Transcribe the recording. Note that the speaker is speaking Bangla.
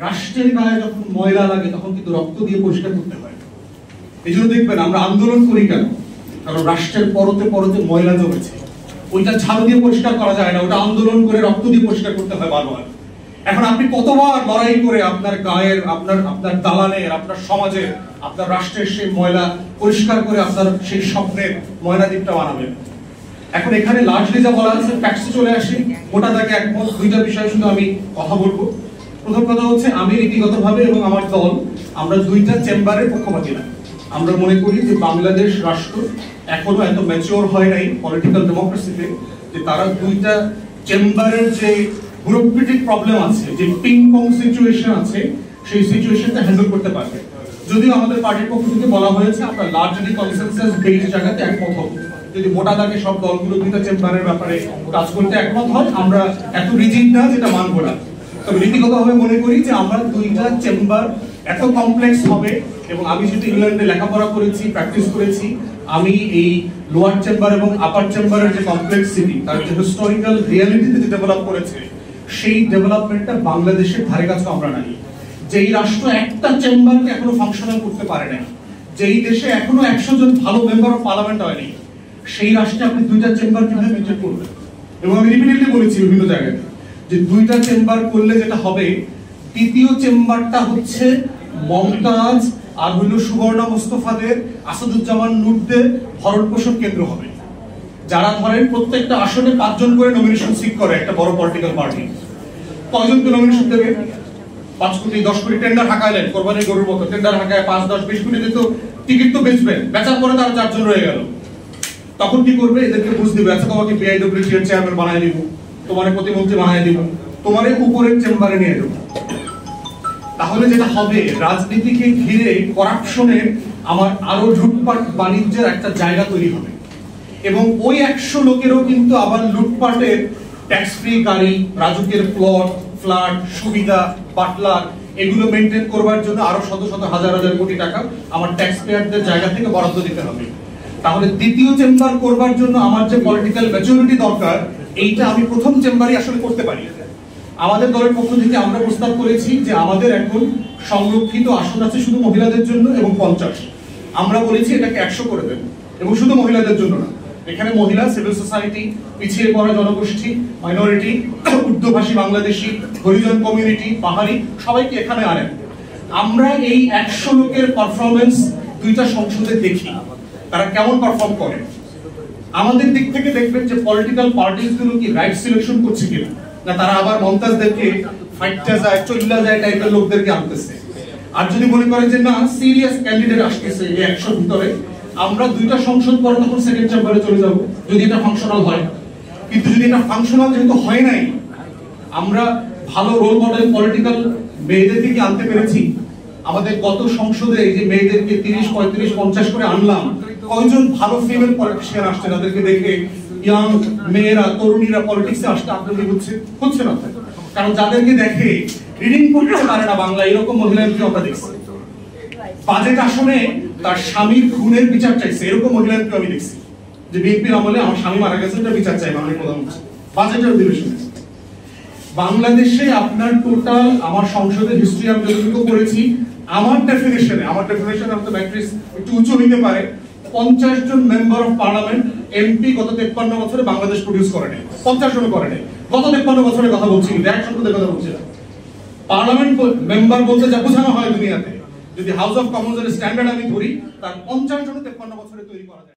রাষ্ট্রের গায়ে যখন ময়লা লাগে তখন কিন্তু রক্ত দিয়ে পরিষ্কার করতে হয়। এই জন্য দেখবেন আমরা আন্দোলন করি কেন, কারণ রাষ্ট্রের পরতে পরতে ময়লা জমেছে, ওইটা ঝাড়ু দিয়ে পরিষ্কার করা যায় না, ওটা আন্দোলন করে রক্ত দিয়ে পরিষ্কার করতে হয় বারবার। এখন আপনি কতবার লড়াই করে আপনার গায়ের, আপনার দালানের, আপনার সমাজের, আপনার রাষ্ট্রের সেই ময়লা পরিষ্কার করে আপনার সেই স্বপ্নের ময়লা দ্বীপটা বানাবেন। এখন এখানে লার্জলি যা বলা আছে ফ্যাক্টসে চলে আসি, মোটা দাগে একমত। দুইটা বিষয় শুধু আমি কথা বলবো। প্রথম কথা হচ্ছে আমি নীতিগতভাবে এবং আমার দল আমরা দুইটা চেম্বারের পক্ষপাতী না। আমরা মনে করি যে বাংলাদেশ রাষ্ট্র এখনো এত ম্যাচিওর হয় নাই পলিটিক্যাল ডেমোক্রেসিতে যে তারা দুইটা চেম্বারের যে ব্যুরোক্রেটিক প্রবলেম আছে, যে পিং পং সিচুয়েশন আছে, সেই সিচুয়েশনটা হ্যান্ডেল করতে পারবে। যদিও আমাদের পার্টির পক্ষ থেকে বলা হয়েছে আমরা লার্জলি কনসেনসাস বেসড জায়গাতে একমত হব। যদি মোটা দাগে সব দলগুলো দুইটা চেম্বারের ব্যাপারে কাজ করতে একমত হয়, আমরা এত রিজিড না যেটা মানবো না। তবে নীতিগতভাবে মনে করি যে আমরা দুইটা চেম্বার এত কমপ্লেক্স হবে, এবং আমি যেহেতু ইংল্যান্ডে লেখাপড়া করেছি, প্র্যাকটিস করেছি, আমি এই লোয়ার চেম্বার এবং আপার চেম্বারের যে কমপ্লেক্সিটি, তার যে হিস্টোরিক্যাল রিয়ালিটিতে যে ডেভেলপ করেছে, সেই ডেভেলপমেন্টটা বাংলাদেশের ধারে কাছে আমরা নাই। যেই রাষ্ট্র একটা চেম্বারকে এখনো ফাংশনাল করতে পারে না, যেই দেশে এখনো 100 জন ভালো মেম্বার অফ পার্লামেন্ট হয়নি, সেই রাষ্ট্রে আপনি দুইটা চেম্বার কিভাবে মেনটেন করবেন? এবং আমি রিপিটেডলি বলেছি বিভিন্ন জায়গায় যে দুইটা চেম্বার করলে যেটা হবে, তৃতীয় চেম্বারটা হচ্ছে মমতাজ আর হইল সুবর্ণা মোস্তফাদের, আসাদুজ্জামান নূরদের ভরণ পোষণ কেন্দ্র হবে। যারা ধরেন প্রত্যেকটা আসনে 5 জন করে নমিনেশন সিক করে একটা বড় পলিটিক্যাল পার্টি, কয়জনকে নমিনেশন দেবে? 5 কোটি 10 কোটি টেন্ডার হাঁকাইলেন, কোরবানির গরুর মতো টেন্ডার হাঁকায় 5, 10, 20 কোটি দিত, টিকিট তো বেচবেন, বেচার পরে তারা 4 জন রয়ে গেল। তখন কি করবে? এদেরকে বুঝ দিবে, আচ্ছা তোমাকে বিআইডব্লিউটি এর চেয়ারম্যান বানায় দিব, তোমারে প্রতিমন্ত্রী বানায় দিব, তোমারে উপরের চেম্বারে নিয়ে যাবো। তাহলে যেটা হবে, রাজনীতিকে ঘিরে করাপশনের আমার আরো লুটপাট বাণিজ্যের একটা জায়গা তৈরি হবে, এবং ওই 100 লোকেরও কিন্তু আবার লুটপাটের ট্যাক্স ফ্রি গাড়ি, রাজুকের প্লট, ফ্ল্যাট, সুবিধা, বাটলার, এগুলো মেনটেন করবার জন্য আরো শত শত হাজার হাজার কোটি টাকা আমার ট্যাক্স পেয়ারদের জায়গা থেকে বরাদ্দ দিতে হবে। তাহলে দ্বিতীয় চেম্বার করবার জন্য আমার যে পলিটিক্যাল ম্যাচুরিটি দরকার, এইটা আমি প্রথম চেম্বারই আসলে করতে পারি। আমাদের দলের পক্ষ থেকে আমরা প্রস্তাব করেছি যে আমাদের এখন সংরক্ষিত আসন আছে শুধু মহিলাদের জন্য এবং 50। আমরা বলেছি এটাকে 100 করে দেব, এবং শুধু মহিলাদের জন্য না, এখানে মহিলা, সিভিল সোসাইটি, পিছিয়ে পড়া জনগোষ্ঠী, মাইনরিটি, উর্দুভাষী বাংলাদেশি, হরিজন কমিউনিটি, পাহাড়ি, সবাইকে এখানে আনেন। আমরা এই 100 লোকের পারফরমেন্স দুইটা সংসদে দেখি, তারা কেমন পারফর্ম করে। আমাদের দিক থেকে দেখবেন যে পলিটিক্যাল পার্টিস গুলো কি রাইট সিলেকশন করছে কিনা, না তারা আবার মমতাজদেরকে ফাইটটা যায়, চল্লা যায় টাইপের লোকদেরকে আনতেছে। আর যদি মনে করেন যে না, সিরিয়াস ক্যান্ডিডেট আসতেছে এই 100 ভিতরে, আমরা দুইটা সংসদ পরে তখন সেকেন্ড চেম্বারে চলে যাব, যদি এটা ফাংশনাল হয়। কিন্তু যদি এটা ফাংশনাল যেহেতু হয় নাই, আমরা ভালো রোল মডেল পলিটিক্যাল মেয়েদেরকে কি আনতে পেরেছি? আমাদের গত সংসদে এই যে মেয়েদেরকে 30, 35, 50 করে আনলাম, কয়জন ভালো ফিমেল পলিটিশিয়ান আসছে তাদেরকে দেখে ইয়াং মেয়েরা, তরুণীরা পলিটিক্সে আসতে আগ্রহী হচ্ছে না। কারণ যাদেরকে দেখে রিডিং করতে পারে না বাংলা, এরকম মহিলাদেরকে আমরা দেখছি। বাজেট আসনে তার স্বামীর খুনের বিচার চাইছে, এরকম মহিলাদেরকে আমি দেখছি যে বিএনপির আমলে আমার স্বামী মারা গেছে, এটা বিচার চাই মাননীয় প্রধানমন্ত্রী। বাজেটের অধিবেশনে বাংলাদেশে আপনার টোটাল আমার সংসদের হিস্ট্রি আমি যতটুকু করেছি, আমার ডেফিনেশনে হয়তো ম্যাট্রিক্স একটু উঁচু হইতে পারে, 50 জন মেম্বার অফ পার্লামেন্ট, এমপি গত 53 বছরে বাংলাদেশ প্রডিউস করে নাই, 50 জন করে নাই। গত 53 বছরের কথা বলছি, এক সংসদের কথা বলছি না। পার্লামেন্ট মেম্বার বলতে যা বোঝানো হয় দুনিয়াতে, যদি হাউস অফ কমন্স এর স্ট্যান্ডার্ড আমি ধরি, তার 50 জন 53 বছরে তৈরি করা যায়।